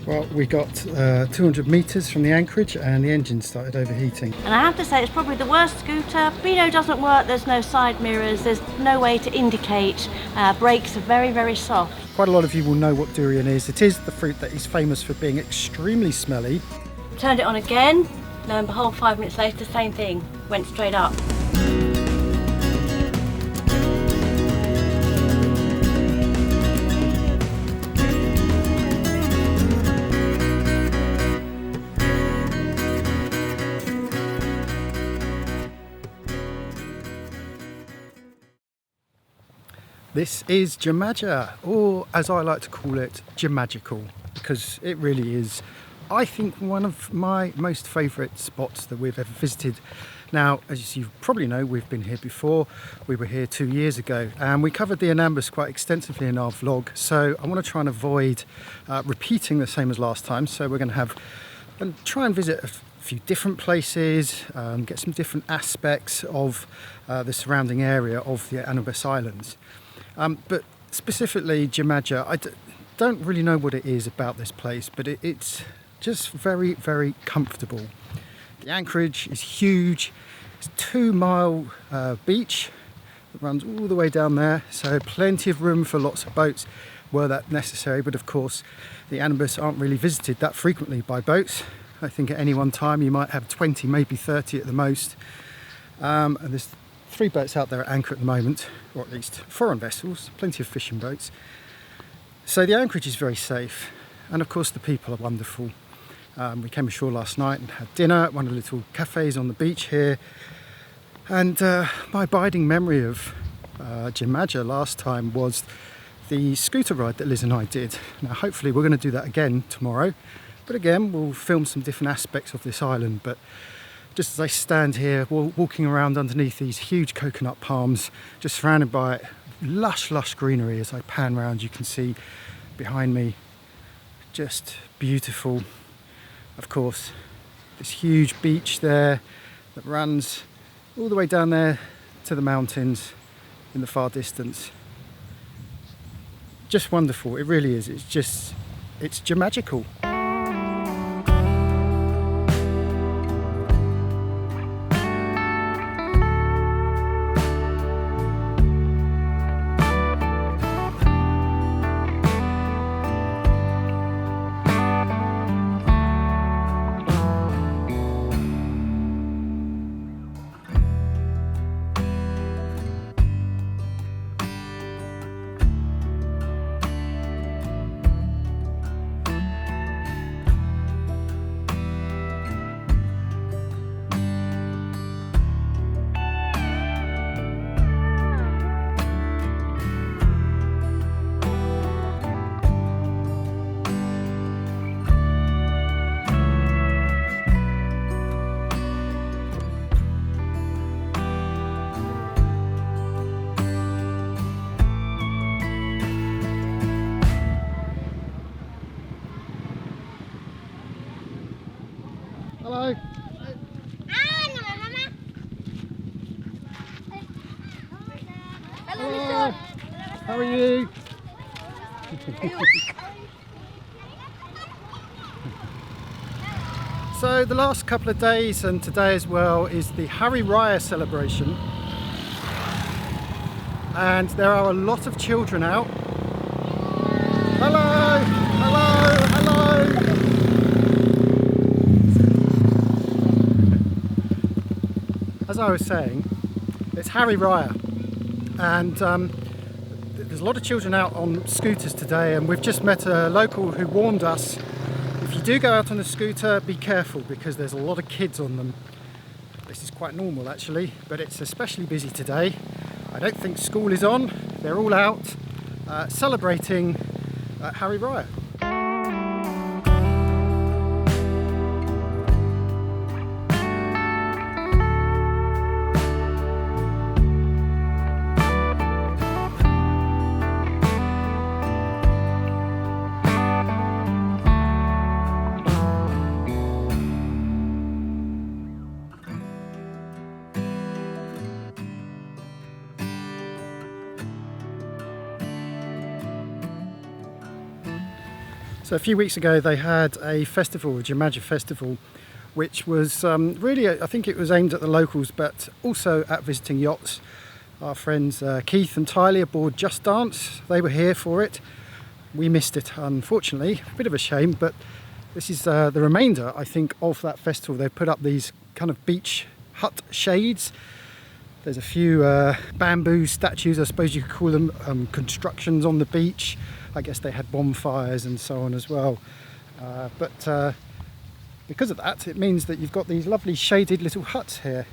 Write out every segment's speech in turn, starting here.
Well, we got 200 metres from the anchorage and the engine started overheating. And I have to say, it's probably the worst scooter. Beano doesn't work, there's no side mirrors, there's no way to indicate. Brakes are very, very soft. Quite a lot of you will know what durian is. It is the fruit that is famous for being extremely smelly. Turned it on again, lo and behold, 5 minutes later, same thing, went straight up. This is Jemaja, or as I like to call it, Jemagical, because it really is, I think, one of my most favourite spots that we've ever visited. Now, as you probably know, we've been here before. We were here 2 years ago and we covered the Anambas quite extensively in our vlog, so I want to try and avoid repeating the same as last time. So we're going to try and visit a few different places, get some different aspects of the surrounding area of the Anambas Islands. But specifically Jemaja, I don't really know what it is about this place, but it's just very, very comfortable. The anchorage is huge. It's a 2-mile beach that runs all the way down there, so plenty of room for lots of boats were that necessary. But of course, the Anambas aren't really visited that frequently by boats. I think at any one time you might have 20, maybe 30 at the most. And there's 3 boats out there at anchor at the moment, or at least foreign vessels, plenty of fishing boats. So the anchorage is very safe, and of course the people are wonderful. We came ashore last night and had dinner at one of the little cafes on the beach here. And my abiding memory of Jemaja last time was the scooter ride that Liz and I did. Now hopefully we're going to do that again tomorrow, but again we'll film some different aspects of this island. But just as I stand here walking around underneath these huge coconut palms, just surrounded by lush greenery, as I pan round you can see behind me, just beautiful. Of course, this huge beach there that runs all the way down there to the mountains in the far distance. Just wonderful, it really is. It's Jemagical. Hello. Hello. How are you? So the last couple of days and today as well is the Hari Raya celebration, and there are a lot of children out. Hello, hello, hello. As I was saying, it's Hari Raya, and there's a lot of children out on scooters today, and we've just met a local who warned us, if you do go out on a scooter, be careful because there's a lot of kids on them. This is quite normal actually, but it's especially busy today. I don't think school is on, they're all out celebrating Hari Raya. So a few weeks ago they had a festival, a Jemaja festival, which was really, I think it was aimed at the locals, but also at visiting yachts. Our friends Keith and Tylee aboard Just Dance, they were here for it. We missed it, unfortunately, a bit of a shame, but this is the remainder, I think, of that festival. They've put up these kind of beach hut shades. There's a few bamboo statues, I suppose you could call them, constructions on the beach. I guess they had bonfires and so on as well. But because of that, it means that you've got these lovely shaded little huts here.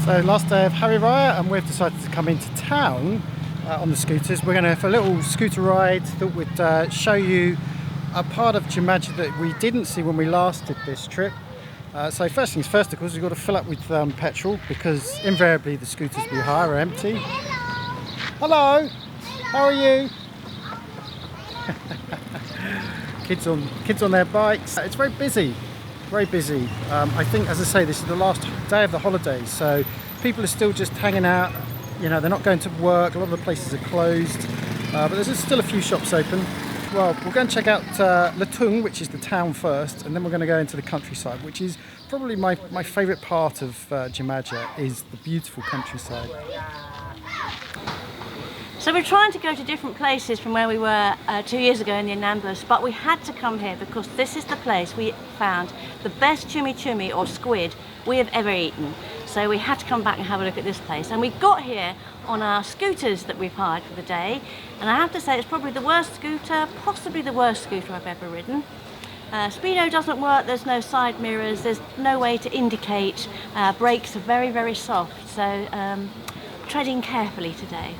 So last day of Hari Raya, and we've decided to come into town on the scooters. We're going to have a little scooter ride. Thought we'd show you a part of Jemaja that we didn't see when we last did this trip. So first things first, of course, we've got to fill up with petrol, because invariably the scooters we hire are empty. Hello! How are you? kids on their bikes. It's very busy. Very busy. I think, as I say, this is the last day of the holidays, so people are still just hanging out. You know, they're not going to work. A lot of the places are closed, but there's still a few shops open. Well, we'll go and check out Latung, which is the town first, and then we're going to go into the countryside, which is probably my favourite part of Jemaja, is the beautiful countryside. So we're trying to go to different places from where we were 2 years ago in the Anambas, but we had to come here because this is the place we found the best chumi or squid we have ever eaten. So we had to come back and have a look at this place. And we got here on our scooters that we've hired for the day. And I have to say it's probably the worst scooter, possibly the worst scooter I've ever ridden. Speedo doesn't work, there's no side mirrors, there's no way to indicate. Brakes are very, very soft, so treading carefully today.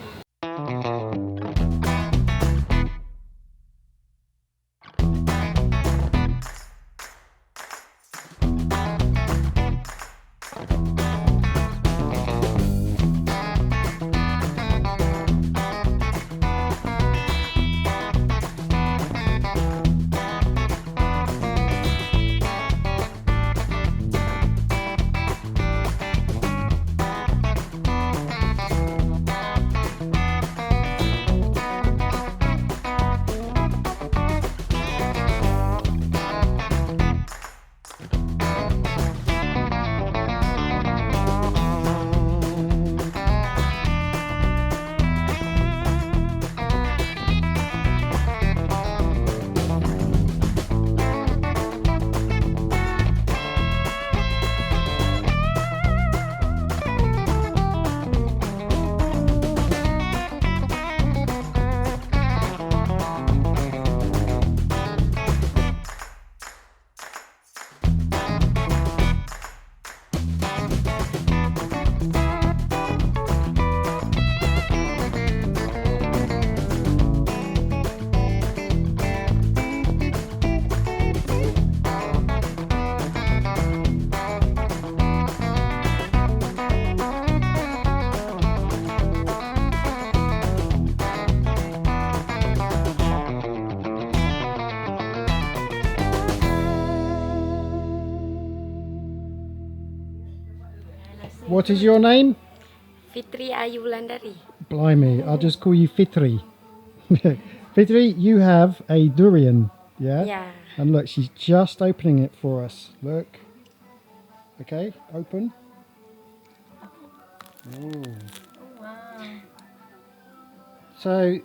What is your name? Fitri Ayu Wulandari. Blimey, I'll just call you Fitri. Fitri, you have a durian, yeah? Yeah. And look, she's just opening it for us. Look. Okay, open. Ooh. Wow. So,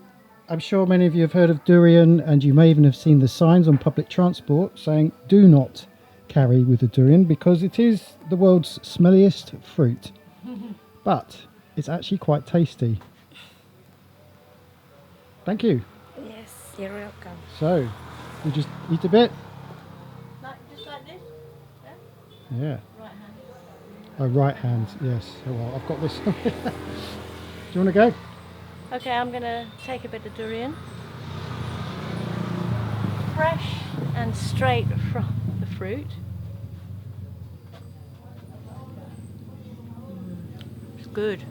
I'm sure many of you have heard of durian, and you may even have seen the signs on public transport saying do not carry with a durian because it is the world's smelliest fruit. But it's actually quite tasty. Thank you. Yes, you're welcome. So, you just eat a bit? Just like this? Yeah. Right hand. Oh, right hand, yes. Oh, well, I've got this. Do you want to go? Okay, I'm going to take a bit of durian. Fresh and straight from the fruit. good.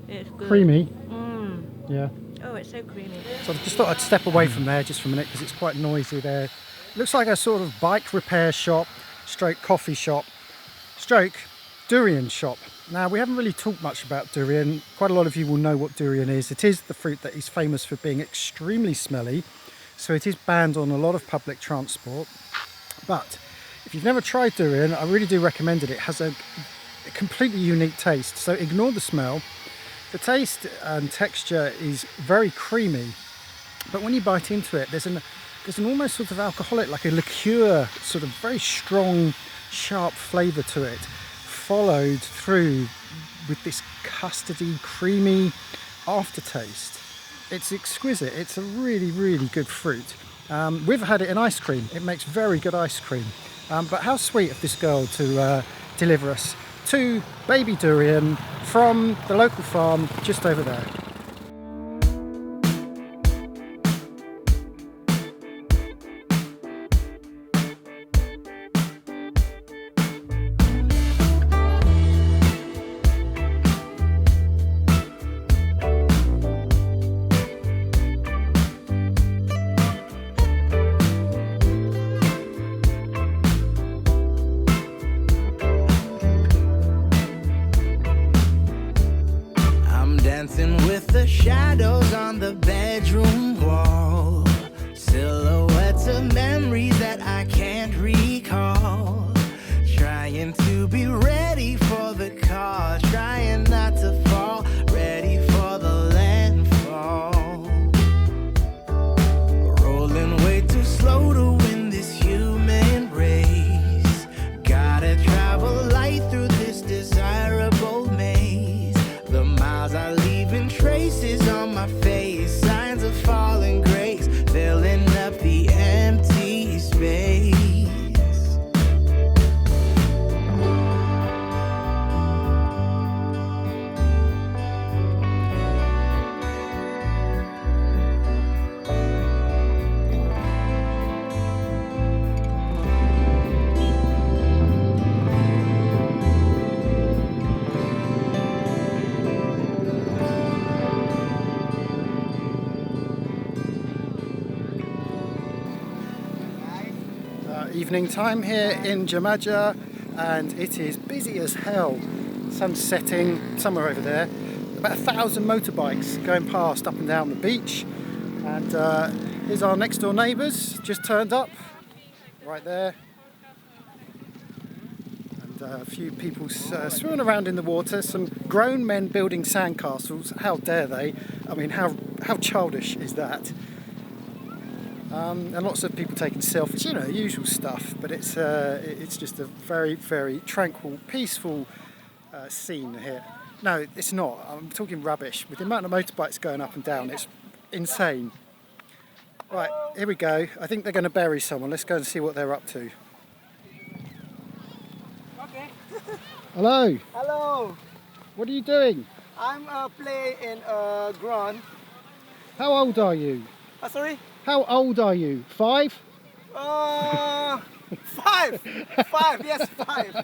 It's good. Creamy. Mmm. Yeah. Oh, it's so creamy. So I just thought I'd step away from there just for a minute because it's quite noisy there. Looks like a sort of bike repair shop, stroke coffee shop, stroke durian shop. Now, we haven't really talked much about durian. Quite a lot of you will know what durian is. It is the fruit that is famous for being extremely smelly, so it is banned on a lot of public transport. But if you've never tried durian, I really do recommend it. It has a completely unique taste, so ignore the smell. The taste and texture is very creamy, but when you bite into it, there's an almost sort of alcoholic, like a liqueur, sort of very strong, sharp flavour to it, followed through with this custardy, creamy aftertaste. It's exquisite. It's a really, really good fruit. We've had it in ice cream. It makes very good ice cream. But how sweet of this girl to deliver us 2 baby durian from the local farm just over there. Dancing with the shadows on the bedroom wall, silhouettes of memories that I can't recall, trying to be ready for the call, trying not to fall, ready for the landfall, rolling way too slow to win this human race, gotta travel light through this desirable maze, the miles I leaving traces on my face, signs of falling grace, filling up the empty space. Evening time here in Jemaja, and it is busy as hell. Sun's setting somewhere over there. About 1,000 motorbikes going past up and down the beach, and here's our next door neighbours just turned up right there, and a few people swimming around in the water, some grown men building sandcastles. How dare they? I mean, how childish is that? And lots of people taking selfies, you know, usual stuff, but it's just a very, very tranquil, peaceful scene here. No, it's not. I'm talking rubbish. With the amount of motorbikes going up and down, it's insane. Right, here we go. I think they're going to bury someone. Let's go and see what they're up to. Okay. Hello. Hello. What are you doing? I'm playing in ground. How old are you? Sorry. How old are you? 5? 5. 5. Yes, 5.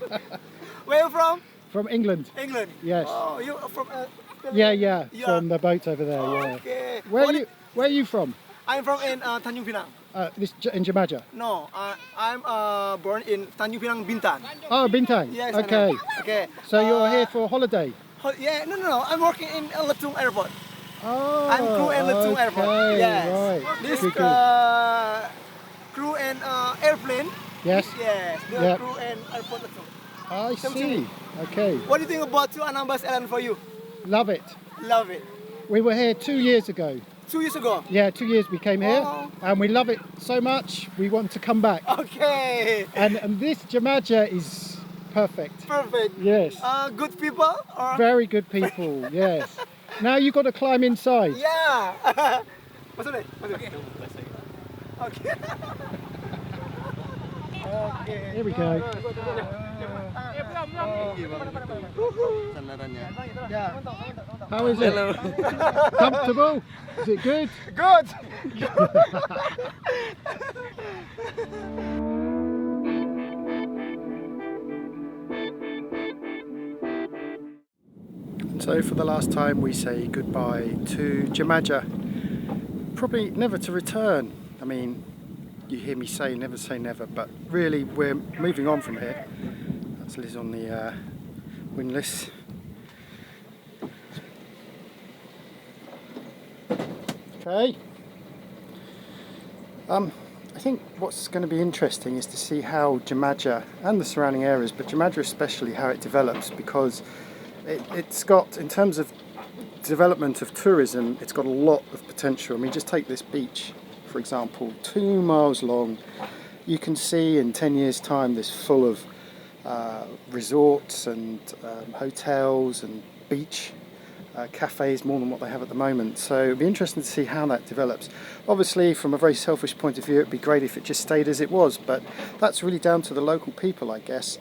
Where are you from? From England. England. Yes. Oh, you from? Yeah. From the boat over there. Yeah. Okay. Where are you from? I'm from in Tanjung Pinang. In Jemaja. No, I'm born in Tanjung Pinang, Bintan. Oh, Bintang. Yes. Okay. Okay. So you're here for a holiday? Yeah. No. I'm working in Letung Airport. Oh, I'm crew in Letung Airport. Yes. Right. This Good. crew and airplane. Yes. Yes. The Yep. crew and airport Letung. I see. Okay. What do you think about to Anambas Island for you? Love it. Love it. We were here 2 years ago. 2 years ago. Yeah, 2 years we came here, Oh. and we love it so much we want to come back. Okay. And this Jemaja is perfect. Perfect. Yes. Good people or? Very good people. Yes. Now you've got to climb inside. Yeah. What's it? Okay. Okay. Okay. Here we go. Yeah. How is it? Comfortable? Is it good? Good. So for the last time we say goodbye to Jemaja. Probably never to return. I mean, you hear me say never, but really we're moving on from here. That's Liz on the windlass. Okay. I think what's going to be interesting is to see how Jemaja and the surrounding areas, but Jemaja especially, how it develops, because it's got, in terms of development of tourism, it's got a lot of potential. I mean, just take this beach, for example, 2 miles long. You can see in 10 years' time this full of resorts and hotels and beach cafes, more than what they have at the moment. So it'll be interesting to see how that develops. Obviously, from a very selfish point of view, it'd be great if it just stayed as it was, but that's really down to the local people, I guess.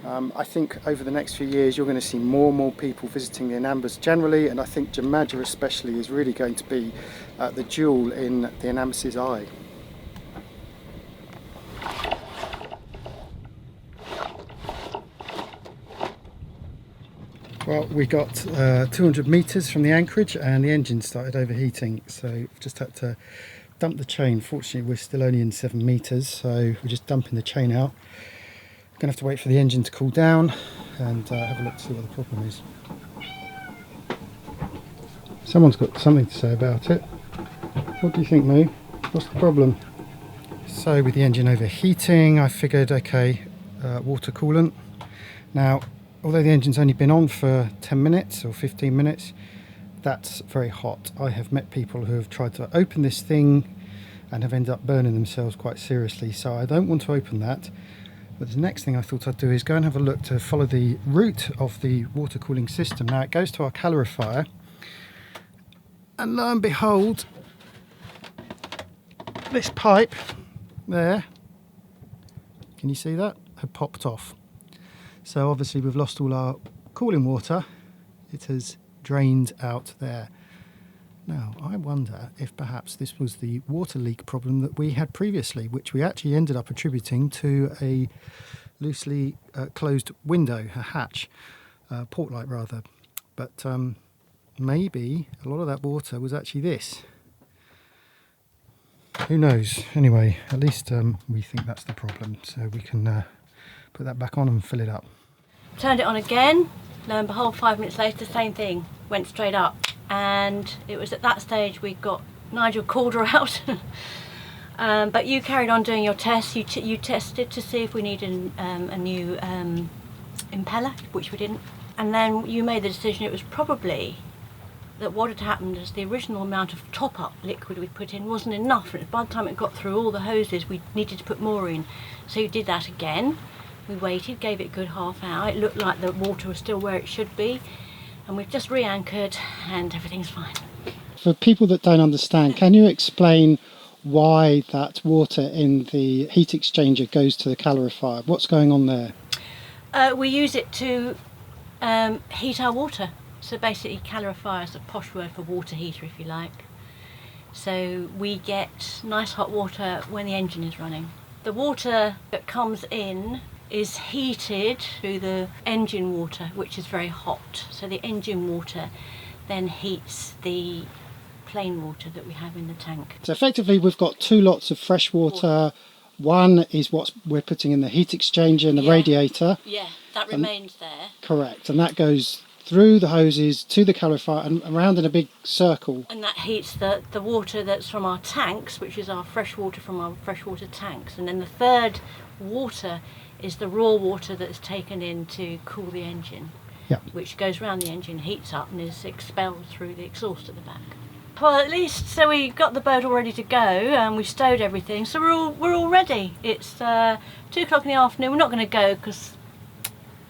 I think over the next few years you're going to see more and more people visiting the Anambas generally, and I think Jemaja especially is really going to be the jewel in the Anambas' eye. Well, we got 200 metres from the anchorage and the engine started overheating, so we've just had to dump the chain. Fortunately we're still only in 7 metres, so we're just dumping the chain out. Going to have to wait for the engine to cool down and have a look to see what the problem is. Someone's got something to say about it. What do you think, Moo? What's the problem? So with the engine overheating, I figured, okay, water coolant. Now, although the engine's only been on for 10 minutes or 15 minutes, that's very hot. I have met people who have tried to open this thing and have ended up burning themselves quite seriously, so I don't want to open that. But the next thing I thought I'd do is go and have a look to follow the route of the water cooling system. Now it goes to our calorifier, and lo and behold, this pipe there, can you see that, had popped off. So obviously we've lost all our cooling water. It has drained out there. Now I wonder if perhaps this was the water leak problem that we had previously, which we actually ended up attributing to a loosely closed window, a hatch, port light rather. But maybe a lot of that water was actually this. Who knows? Anyway, at least we think that's the problem, so we can put that back on and fill it up. Turned it on again, lo and behold, 5 minutes later, same thing, went straight up. And it was at that stage we got Nigel called her out. But you carried on doing your tests. You tested to see if we needed a new impeller, which we didn't. And then you made the decision it was probably that what had happened is the original amount of top-up liquid we put in wasn't enough. And by the time it got through all the hoses, we needed to put more in. So you did that again. We waited, gave it a good half hour. It looked like the water was still where it should be. And we've just re-anchored and everything's fine. For people that don't understand, can you explain why that water in the heat exchanger goes to the calorifier? What's going on there? We use it to heat our water. So basically calorifier is a posh word for water heater, if you like. So we get nice hot water when the engine is running. The water that comes in is heated through the engine water, which is very hot. So the engine water then heats the plain water that we have in the tank. So effectively we've got 2 lots of fresh water. One is what we're putting in the heat exchanger and the radiator. Yeah, that remains there. Correct, and that goes through the hoses to the calorifier and around in a big circle. And that heats the water that's from our tanks, which is our fresh water from our freshwater tanks. And then the third water is the raw water that's taken in to cool the engine, which goes around the engine, heats up and is expelled through the exhaust at the back. Well, at least, so we got the boat all ready to go and we've stowed everything, so we're all ready. It's 2 o'clock in the afternoon. We're not going to go because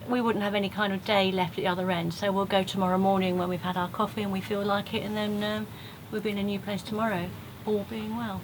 we wouldn't have any kind of day left at the other end, so we'll go tomorrow morning when we've had our coffee and we feel like it, and then we'll be in a new place tomorrow, all being well.